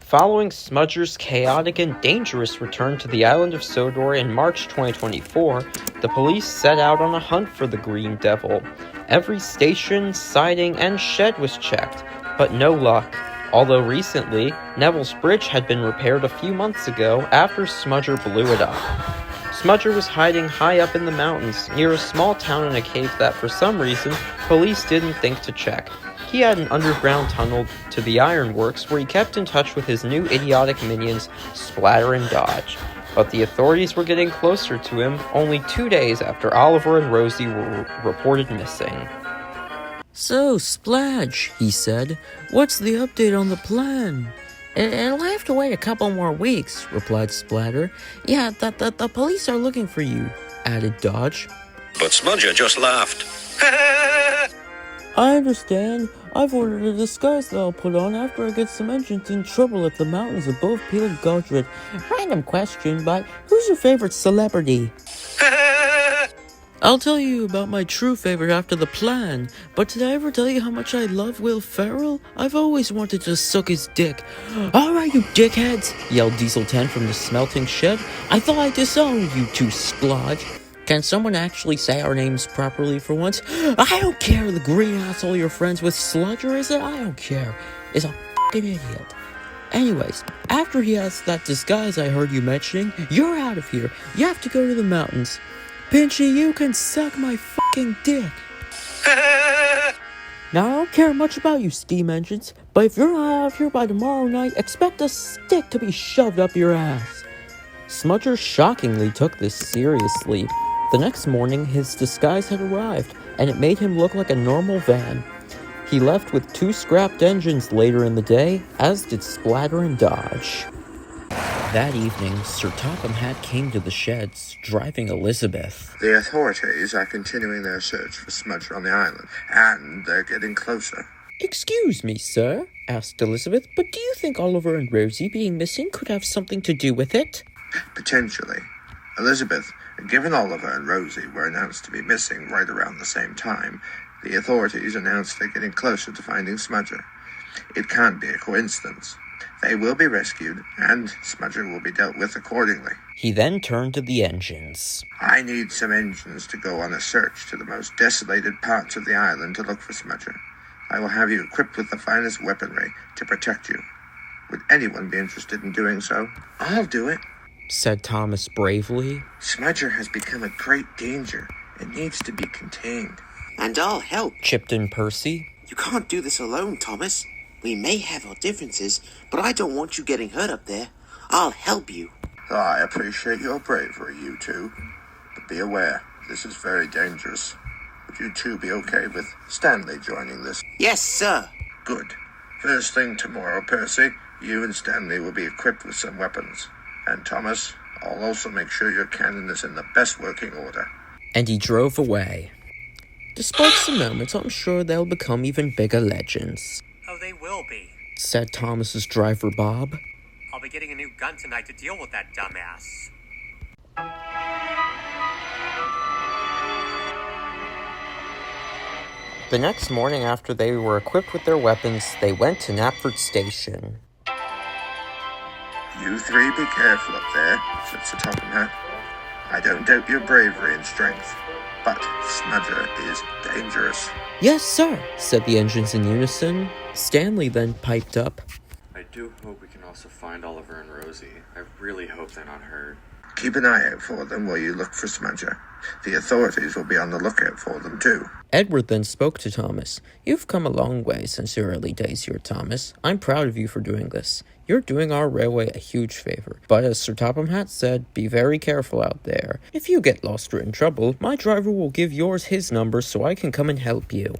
Following Smudger's chaotic and dangerous return to the island of Sodor in March 2024, the police set out on a hunt for the Green Devil. Every station, siding, and shed was checked, but no luck. Although recently, Neville's Bridge had been repaired a few months ago after Smudger blew it up. Smudger was hiding high up in the mountains, near a small town in a cave that for some reason, police didn't think to check. He had an underground tunnel to the ironworks where he kept in touch with his new idiotic minions, Splatter and Dodge. But the authorities were getting closer to him only 2 days after Oliver and Rosie were reported missing. "So, Splodge," he said, "what's the update on the plan?" "It'll have to wait a couple more weeks," replied Splatter. "Yeah, the police are looking for you," added Dodge. But Smudger just laughed. "I understand. I've ordered a disguise that I'll put on after I get some engines in trouble at the mountains above Peeling Gulch. Random question, but who's your favorite celebrity?" "I'll tell you about my true favorite after the plan, but did I ever tell you how much I love Will Ferrell? I've always wanted to suck his dick." "Alright, you dickheads," yelled Diesel 10 from the smelting shed. "I thought I disowned you two, Splodge. Can someone actually say our names properly for once? I don't care, the green asshole you're friends with, Sludger, is it? I don't care. Is a fucking idiot. Anyways, after he has that disguise I heard you mentioning, you're out of here. You have to go to the mountains. Pinchy, you can suck my fucking dick." Now, I don't care much about you steam engines, but if you're not out of here by tomorrow night, expect a stick to be shoved up your ass. Smudger shockingly took this seriously. The next morning, his disguise had arrived, and it made him look like a normal van. He left with 2 scrapped engines later in the day, as did Splatter and Dodge. That evening, Sir Topham Hatt came to the sheds, driving Elizabeth. "The authorities are continuing their search for Smudger on the island, and they're getting closer." "Excuse me, sir," asked Elizabeth, "but do you think Oliver and Rosie being missing could have something to do with it?" "Potentially. Elizabeth, given Oliver and Rosie were announced to be missing right around the same time, the authorities announced they're getting closer to finding Smudger. It can't be a coincidence. They will be rescued, and Smudger will be dealt with accordingly." He then turned to the engines. "I need some engines to go on a search to the most desolated parts of the island to look for Smudger. I will have you equipped with the finest weaponry to protect you. Would anyone be interested in doing so?" "I'll do it," said Thomas bravely. "Smudger has become a great danger and needs to be contained." "And I'll help," chipped in Percy. "You can't do this alone, Thomas. We may have our differences, but I don't want you getting hurt up there. I'll help you." "I appreciate your bravery, you two. But be aware, this is very dangerous. Would you two be okay with Stanley joining this?" "Yes, sir." "Good. First thing tomorrow, Percy, you and Stanley will be equipped with some weapons. And Thomas, I'll also make sure your cannon is in the best working order." And he drove away. Despite some moments, I'm sure they'll become even bigger legends. "Oh, they will be," said Thomas's driver Bob. "I'll be getting a new gun tonight to deal with that dumbass." The next morning after they were equipped with their weapons, they went to Knapford Station. "You three be careful up there," said Sir Topham Hatt. "I don't doubt your bravery and strength, but Smudger is dangerous." "Yes, sir," said the engines in unison. Stanley then piped up. "I do hope we can also find Oliver and Rosie. I really hope they're not hurt." "Keep an eye out for them while you look for Smudger. The authorities will be on the lookout for them too." Edward then spoke to Thomas. "You've come a long way since your early days here, Thomas. I'm proud of you for doing this. You're doing our railway a huge favor. But as Sir Topham Hatt said, be very careful out there. If you get lost or in trouble, my driver will give yours his number so I can come and help you."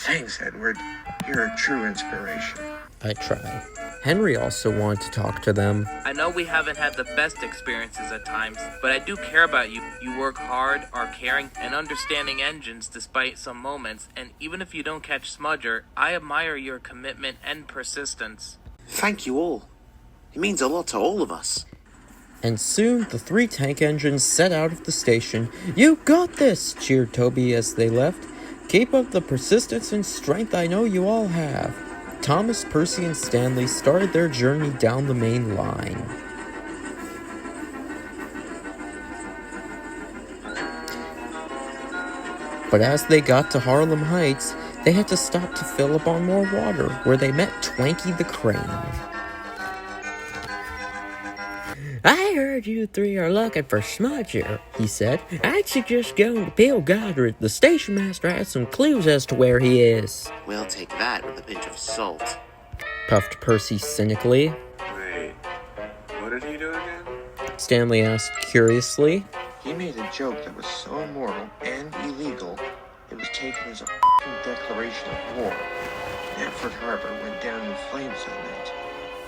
"Thanks, Edward. You're a true inspiration." I try. Henry also wanted to talk to them. "I know we haven't had the best experiences at times, but I do care about you. You work hard, are caring, and understanding engines despite some moments, and even if you don't catch Smudger, I admire your commitment and persistence." "Thank you all. It means a lot to all of us." And soon the 3 tank engines set out of the station. "You got this!" cheered Toby as they left. "Keep up the persistence and strength I know you all have. Thomas, Percy, and Stanley started their journey down the main line. But as they got to Harlem Heights, they had to stop to fill up on more water, where they met Twanky the Crane. I heard you three are looking for Smudger, he said. I'd suggest going to Peel Goddard. The station master has some clues as to where he is. We'll take that with a pinch of salt. Puffed Percy cynically. Wait, what did he do again? Stanley asked curiously. He made a joke that was so immoral and illegal, it was taken as a f***ing declaration of war. Netford Harbor went down in flames that night.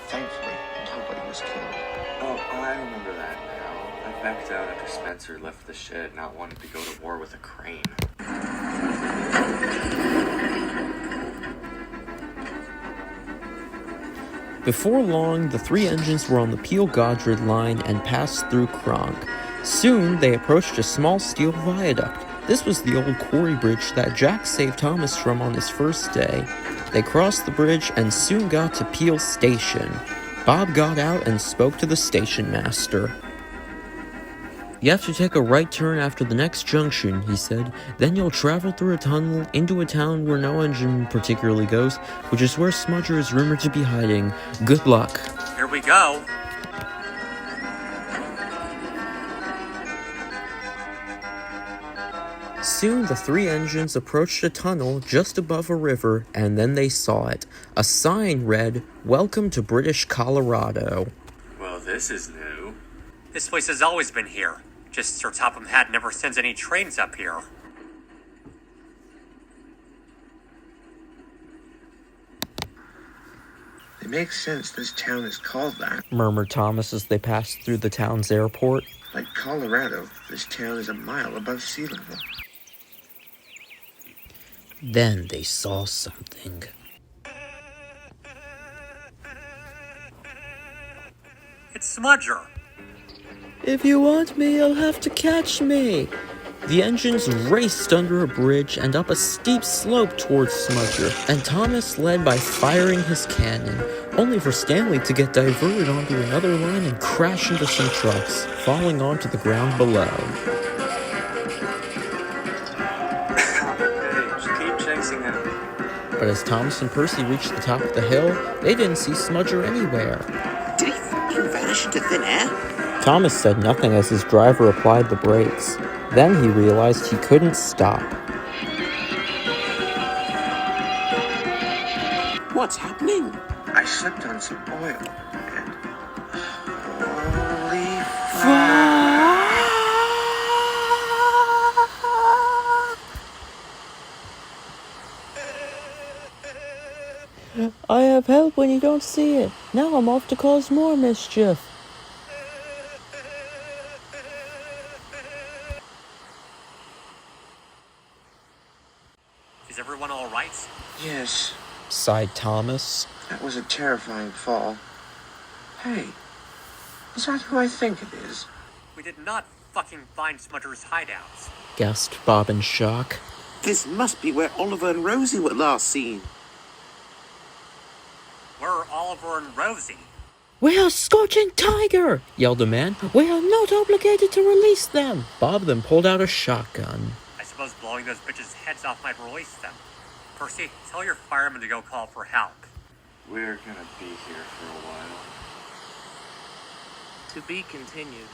Thankfully, nobody was killed. Oh, I remember that now. I backed out after Spencer left the shed, not wanting to go to war with a crane. Before long, the three engines were on the Peel-Godred line and passed through Kronk. Soon, they approached a small steel viaduct. This was the old quarry bridge that Jack saved Thomas from on his first day. They crossed the bridge and soon got to Peel Station. Bob got out and spoke to the station master. You have to take a right turn after the next junction, he said. Then you'll travel through a tunnel into a town where no engine particularly goes, which is where Smudger is rumored to be hiding. Good luck. Here we go. Soon the three engines approached a tunnel just above a river, and then they saw it. A sign read, "Welcome to British Colorado." Well, this is new. This place has always been here. Just Sir Topham Hatt never sends any trains up here. It makes sense this town is called that. Murmured Thomas as they passed through the town's airport. Like Colorado, this town is a mile above sea level. Then they saw something. It's Smudger. If you want me, you'll have to catch me. The engines raced under a bridge and up a steep slope towards Smudger, and Thomas led by firing his cannon, only for Stanley to get diverted onto another line and crash into some trucks, falling onto the ground below. Hey, just keep chasing him. But as Thomas and Percy reached the top of the hill, they didn't see Smudger anywhere. Did he fucking vanish into thin air? Thomas said nothing as his driver applied the brakes. Then he realized he couldn't stop. What's happening? I slipped on some oil, and holy fuck! I have help when you don't see it. Now I'm off to cause more mischief. Is everyone all right? Yes, Sighed Thomas. that was a terrifying fall. Hey, is that who I think it is? We did not fucking find Smudger's hideouts. Gasped Bob in shock. This must be where Oliver and Rosie were last seen. Where are Oliver and Rosie? We are Scorching Tiger! Yelled a man. We are not obligated to release them. Bob then pulled out a shotgun. I suppose blowing those bitches' heads off might release them. Percy, tell your firemen to go call for help. We're gonna be here for a while. To be continued.